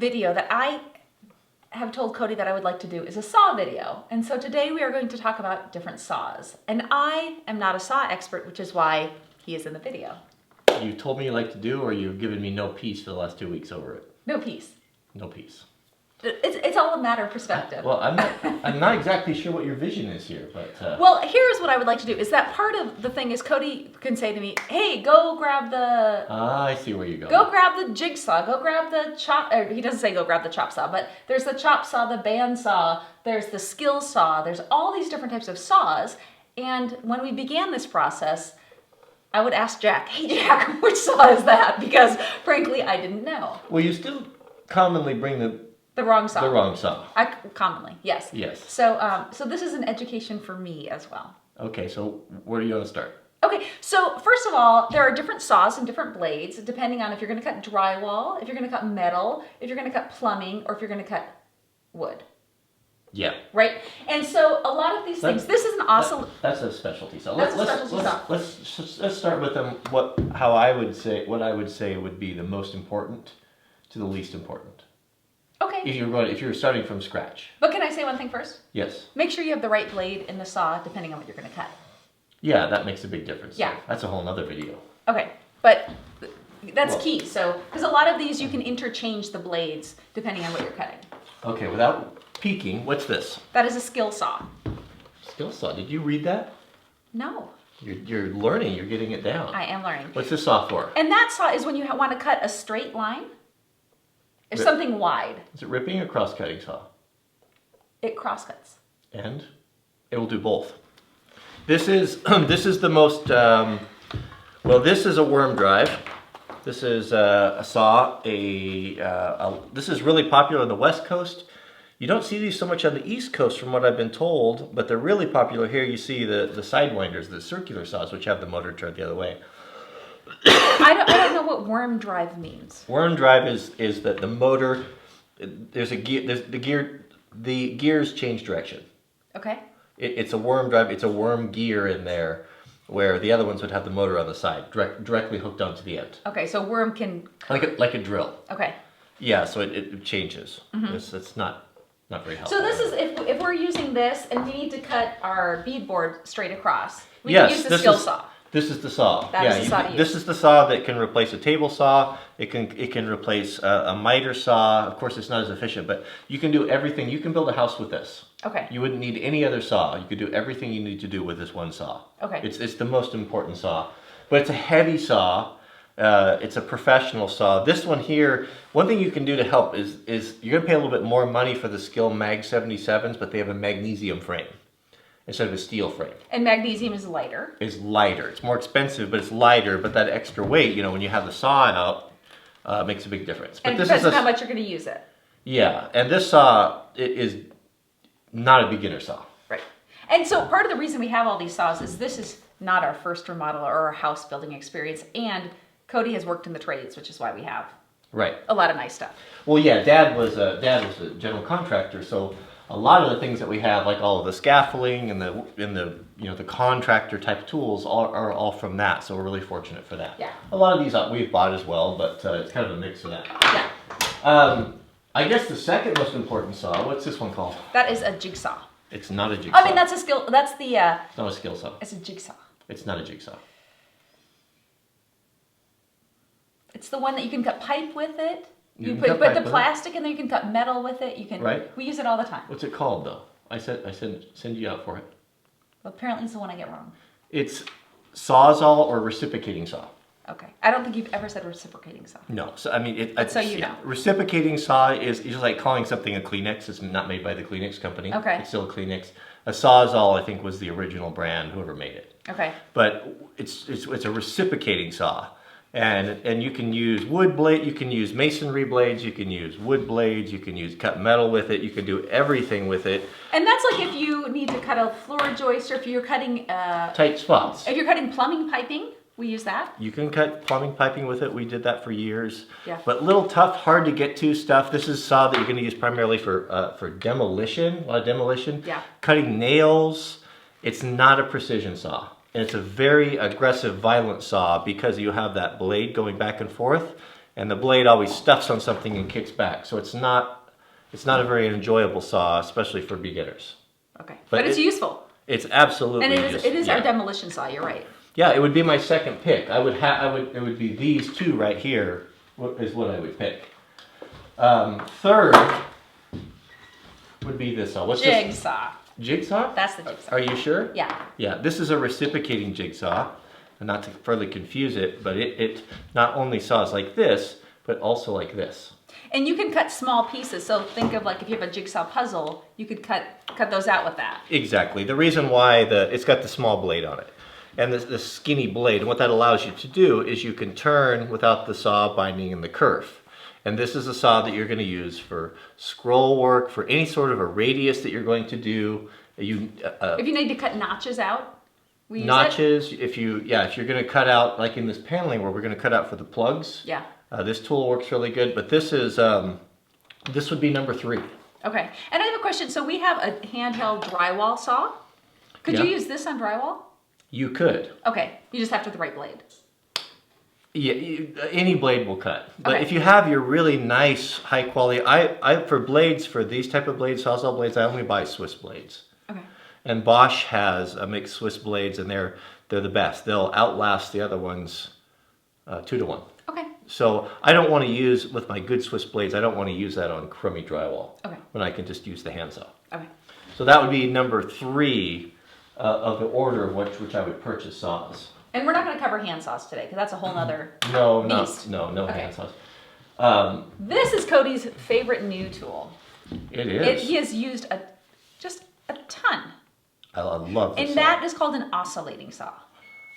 video that I have told Cody that I would like to do is a saw video. And so today we are going to talk about different saws. And I am not a saw expert, which is why he is in the video. You told me you like to do, or you've given me no peace for the last 2 weeks over it? No peace. No peace. It's all a matter of perspective. Well, I'm not exactly sure what your vision is here, but... Well, here's what I would like to do, is that part of the thing is Cody can say to me, hey, go grab the... Ah, I see where you're going. Go grab the jigsaw, go grab the chop... he doesn't say go grab the chop saw, but there's the chop saw, the band saw, there's the skill saw, there's all these different types of saws. And when we began this process, I would ask Jack, hey Jack, which saw is that? Because frankly, I didn't know. Well, you still commonly bring the wrong saw. The wrong saw. Commonly, yes. Yes. So, so this is an education for me as well. Okay, so where do you want to start? Okay, so first of all, there are different saws and different blades depending on if you're going to cut drywall, if you're going to cut metal, if you're going to cut plumbing, or if you're going to cut wood. Yeah. Right? And so a lot of these things, this is an oscillating... That's a specialty saw. Let's start with what I would say would be the most important to the least important. Okay. If you're starting from scratch. But can I say one thing first? Yes. Make sure you have the right blade in the saw depending on what you're going to cut. Yeah, that makes a big difference. Yeah. That's a whole nother video. Okay, but that's key. So, because a lot of these you can interchange the blades depending on what you're cutting. Okay, without peeking, what's this? That is a skill saw. Skill saw. Did you read that? No. You're learning. You're getting it down. I am learning. What's this saw for? And that saw is when you want to cut a straight line. Or something wide. Is it ripping or cross-cutting saw? It cross-cuts. And it will do both. This is the most, well, this is a worm drive. This is a saw, this is really popular on the West Coast. You don't see these so much on the East Coast from what I've been told, but they're really popular here. You see the sidewinders, the circular saws, which have the motor turned the other way. I don't know what worm drive means. Worm drive is that the motor, there's a gear, the gears change direction. Okay. It's a worm drive, it's a worm gear in there, where the other ones would have the motor on the side, directly hooked onto the end. Okay, so worm can... Like a drill. Okay. Yeah, so it changes. Mm-hmm. It's not very helpful. So this is, if we're using this and we need to cut our beadboard straight across, we can use the skill saw. This is the saw. That is the saw to use. This is the saw that can replace a table saw. It can replace a miter saw. Of course, it's not as efficient, but you can do everything. You can build a house with this. Okay. You wouldn't need any other saw. You could do everything you need to do with this one saw. Okay. It's the most important saw, but it's a heavy saw. It's a professional saw. This one here, one thing you can do to help is you're gonna pay a little bit more money for the Skill Mag 77s, but they have a magnesium frame instead of a steel frame. And magnesium is lighter. It's lighter. It's more expensive, but it's lighter. But that extra weight, when you have the saw out, makes a big difference. But and it depends on how much you're going to use it. Yeah, and this saw is not a beginner saw. Right. And so part of the reason we have all these saws is this is not our first remodel or our house building experience. And Cody has worked in the trades, which is why we have a lot of nice stuff. Well, yeah, Dad was a general contractor, so a lot of the things that we have, like all of the scaffolding and the contractor type tools, are all from that. So we're really fortunate for that. Yeah. A lot of these we've bought as well, but it's kind of a mix of that. Yeah. I guess the second most important saw. What's this one called? That is a jigsaw. It's not a jigsaw. I mean, that's a skill. That's the. It's not a skill saw. It's a jigsaw. It's not a jigsaw. It's the one that you can cut pipe with it. You put the plastic in there. You can cut metal with it. You can. Right. We use it all the time. What's it called though? I send you out for it. Well, apparently it's the one I get wrong. It's sawzall or reciprocating saw. Okay. I don't think you've ever said reciprocating saw. No. So I mean, so you know. Reciprocating saw is just like calling something a Kleenex. It's not made by the Kleenex company. Okay. It's still a Kleenex. A sawzall, I think, was the original brand, whoever made it. Okay. But it's a reciprocating saw. And you can use wood blade, you can use masonry blades, you can use wood blades, you can cut metal with it, you can do everything with it. And that's like if you need to cut a floor joist, or if you're cutting tight spots. If you're cutting plumbing piping, we use that. You can cut plumbing piping with it. We did that for years. Yeah. But little tough, hard to get to stuff. This is saw that you're going to use primarily for demolition, a lot of demolition. Yeah. Cutting nails. It's not a precision saw. And it's a very aggressive, violent saw because you have that blade going back and forth. and the blade always stuffs on something and kicks back. So it's not a very enjoyable saw, especially for beginners. Okay, but it's useful. It's absolutely and it is yeah. our demolition saw. You're right. Yeah, it would be my second pick. It would be these two right here is what I would pick. Third would be this saw. What's Jigsaw. this? Jigsaw? That's the jigsaw. Are you sure? Yeah. Yeah, this is a reciprocating jigsaw. And not to further confuse it, but it not only saws like this, but also like this. And you can cut small pieces. So think of like if you have a jigsaw puzzle, you could cut those out with that. Exactly. The reason why it's got the small blade on it. And the skinny blade, and what that allows you to do is you can turn without the saw binding in the kerf. And this is a saw that you're going to use for scroll work, for any sort of a radius that you're going to do. If you need to cut notches out, we use notches. If you're going to cut out, like in this paneling where we're going to cut out for the plugs. Yeah. This tool works really good, but this would be number 3. Okay. And I have a question. So we have a handheld drywall saw. Could you use this on drywall? You could. Okay. You just have to have the right blade. Yeah, any blade will cut. But Okay. if you have your really nice, high quality, for these type of blades, Sawzall blades, I only buy Swiss blades. Okay. And Bosch makes Swiss blades, and they're the best. They'll outlast the other ones 2 to 1. Okay. So I don't want to use, with my good Swiss blades, I don't want to use that on crummy drywall. Okay. When I can just use the handsaw. Okay. So that would be number 3 of the order of which I would purchase saws. And we're not going to cover handsaws today because that's a whole nother No beast. Okay. Handsaws. This is Cody's favorite new tool. It is. He has used just a ton. I love this And saw. that is called an oscillating saw.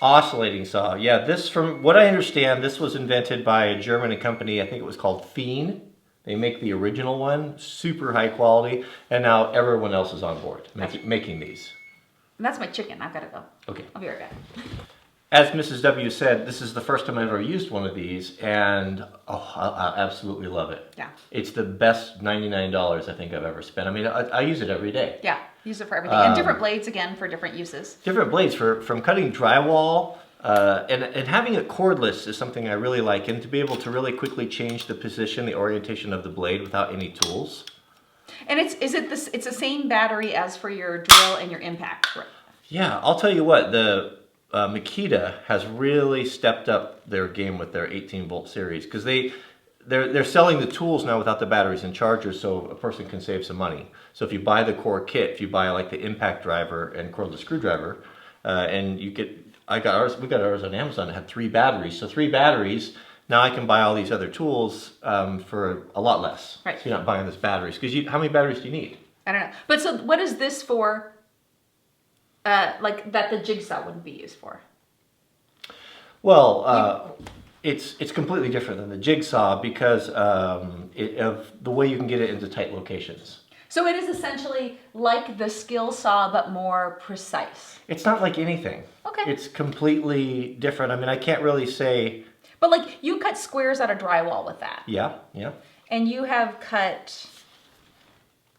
Oscillating saw. Yeah, this, from what I understand, this was invented by a German company. I think it was called Fien. They make the original one, super high quality, and now everyone else is on board making these. And that's my chicken. I've got to go. Okay. I'll be right back. As Mrs. W said, this is the first time I've ever used one of these, and I absolutely love it. Yeah. It's the best $99 I think I've ever spent. I mean, I use it every day. Yeah. Use it for everything. And different blades, again, for different uses. Different blades from cutting drywall, and having it cordless is something I really like, and to be able to really quickly change the position, the orientation of the blade without any tools. And it's the same battery as for your drill and your impact. Yeah, I'll tell you what, the Makita has really stepped up their game with their 18-volt series, because they're selling the tools now without the batteries and chargers, so a person can save some money. So if you buy the core kit, if you buy like the impact driver and cordless screwdriver, and we got ours on Amazon. It had 3 batteries, so 3 batteries. Now I can buy all these other tools for a lot less. Right. So you're not buying those batteries, because how many batteries do you need? I don't know. But so what is this for? Like that the jigsaw wouldn't be used for? Well, it's completely different than the jigsaw because of the way you can get it into tight locations. So it is essentially like the skill saw, but more precise. It's not like anything. Okay. It's completely different. I mean, I can't really say. But like you cut squares out of drywall with that. Yeah. And you have cut,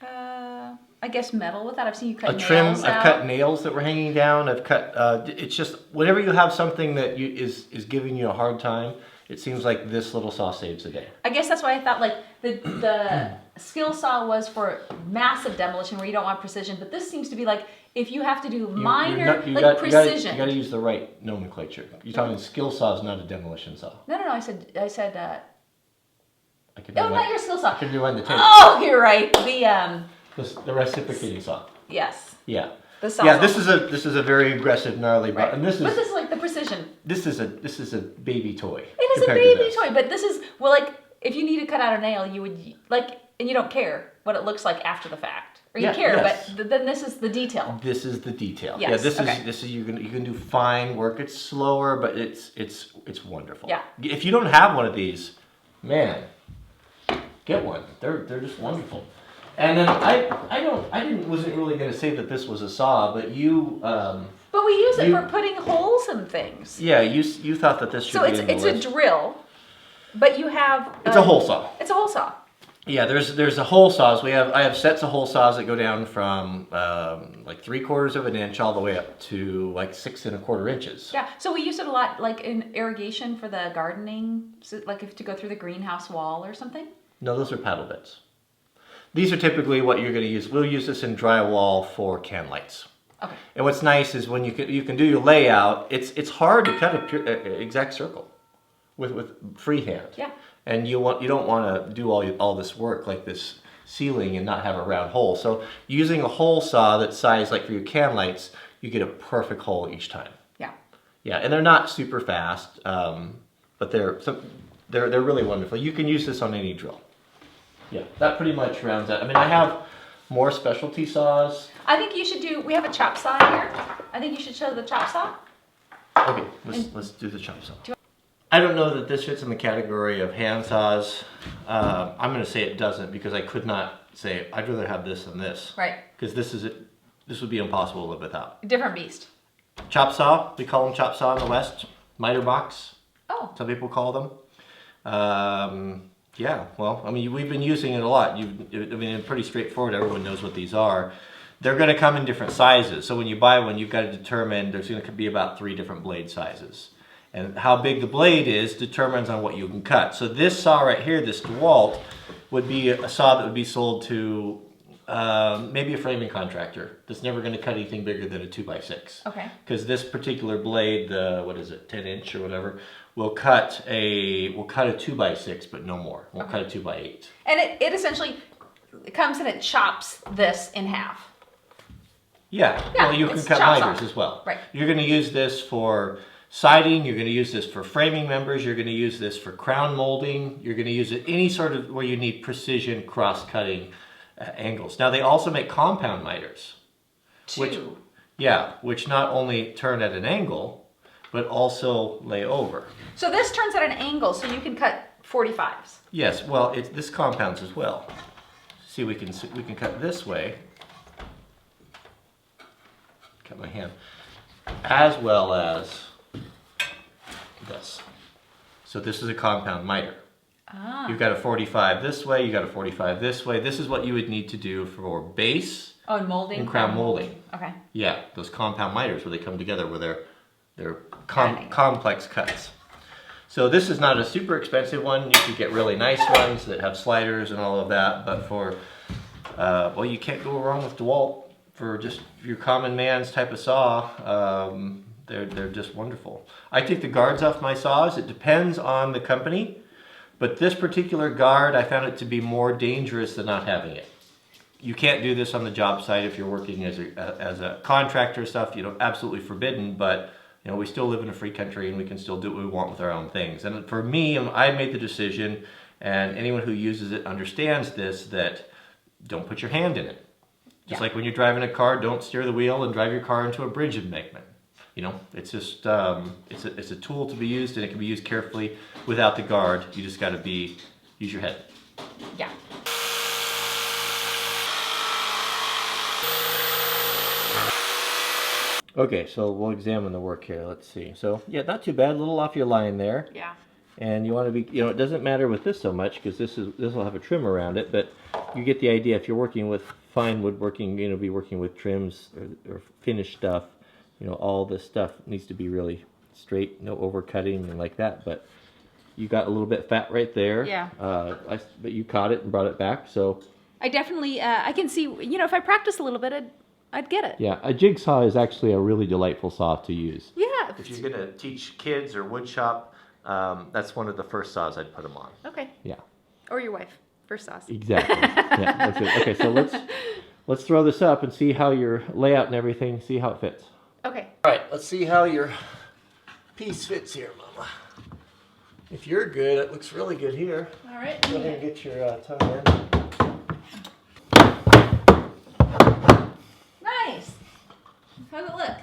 I guess, metal with that. I've seen you cut nails out. I've cut nails that were hanging down. I've cut. It's just whenever you have something that is giving you a hard time, it seems like this little saw saves the day. I guess that's why I thought like the skill saw was for massive demolition where you don't want precision, but this seems to be like if you have to do minor precision. You got to use the right nomenclature. You're talking skill saw is not a demolition saw. No. I said. I can No, not your skill saw. I can rewind the tape. Oh, you're right. The reciprocating saw. Yes. Yeah. The saw. Yeah. This is a very aggressive, gnarly. Right. And but this is like the precision. This is a baby toy. It is a baby toy, but this is like if you need to cut out a nail, you would and you don't care what it looks like after the fact, or you care, yes. but then this is the detail. This is the detail. Yes. Yeah. This is you can do fine work. It's slower, but it's wonderful. Yeah. If you don't have one of these, man, get one. They're just wonderful. And then I wasn't really going to say that this was a saw, but you. But we use it for putting holes in things. Yeah, you thought that this should be in the list. So it's a drill, but you have. It's a hole saw. It's a hole saw. Yeah, there's a hole saws. I have sets of hole saws that go down from like 3/4 of an inch all the way up to like 6 1/4 inches. Yeah, so we use it a lot, like in irrigation for the gardening, so like if to go through the greenhouse wall or something. No, those are paddle bits. These are typically what you're going to use. We'll use this in drywall for can lights. Okay. And what's nice is when you can do your layout. It's hard to cut a exact circle with freehand. Yeah. And you don't want to do all this work like this ceiling and not have a round hole. So using a hole saw that's sized like for your can lights, you get a perfect hole each time. Yeah. Yeah, and they're not super fast, but they're really wonderful. You can use this on any drill. Yeah, that pretty much rounds out. I mean, I have more specialty saws. I think you should do. We have a chop saw here. I think you should show the chop saw. Okay, let's do the chop saw. I don't know that this fits in the category of hand saws. I'm going to say it doesn't because I could not say I'd rather have this than this. Right. Because this would be impossible to live without. Different beast. Chop saw, we call them chop saw in the West. Miter box. Oh. Some people call them. Yeah, well, I mean, we've been using it a lot. I mean, it's pretty straightforward. Everyone knows what these are. They're going to come in different sizes. So when you buy one, you've got to determine there's going to be about 3 different blade sizes. And how big the blade is determines on what you can cut. So this saw right here, this DeWalt, would be a saw that would be sold to maybe a framing contractor that's never going to cut anything bigger than a 2x6. Okay. Because this particular blade, what is it, 10 inch or whatever, will cut a 2x6, but no more. Won't cut a 2x8. And it essentially comes and it chops this in half. Yeah. Yeah, Well, you can it's cut chop miters saw. as well. Right. You're going to use this for siding. You're going to use this for framing members. You're going to use this for crown molding. You're going to use it any sort of where you need precision cross-cutting angles. Now they also make compound miters. Two. Which not only turn at an angle, but also lay over. So this turns at an angle, so you can cut 45s. Yes, well, this compounds as well. See, we can cut this way. Cut my hand. As well as this. So this is a compound miter. Ah. You've got a 45 this way, you got a 45 this way. This is what you would need to do for base and molding. and crown molding. Okay. Yeah, those compound miters where they come together with their Cutting. complex cuts. So this is not a super expensive one. You could get really nice ones that have sliders and all of that, but for well, you can't go wrong with DeWalt for just your common man's type of saw. They're just wonderful. I take the guards off my saws. It depends on the company, but this particular guard I found it to be more dangerous than not having it. You can't do this on the job site if you're working as a contractor stuff. You know, absolutely forbidden. But you know, we still live in a free country and we can still do what we want with our own things. And for me, I made the decision, and anyone who uses it understands this, that don't put your hand in it. Just like when you're driving a car, don't steer the wheel and drive your car into a bridge embankment. You know, it's just it's a tool to be used, and it can be used carefully without the guard. You just got to use your head. Yeah. Okay, so we'll examine the work here. Let's see. So yeah, not too bad. A little off your line there. Yeah. And you want to be, you know, it doesn't matter with this so much because this will have a trim around it, but you get the idea. If you're working with fine woodworking, you know, be working with trims or finished stuff, you know, all this stuff needs to be really straight, no overcutting and like that. But you got a little bit fat right there. Yeah. But you caught it and brought it back, so. I definitely, I can see, you know, if I practice a little bit, I'd get it. Yeah, a jigsaw is actually a really delightful saw to use. Yeah. If you're going to teach kids or wood shop, that's one of the first saws I'd put them on. Okay. Yeah. Or your wife. First sauce. Exactly. Yeah, that's it. Okay, so let's throw this up and see how your layout and everything, see how it fits. Okay. All right, let's see how your piece fits here, Mama. If you're good, it looks really good here. All right. Go ahead and get your tongue in. Nice. How's it look?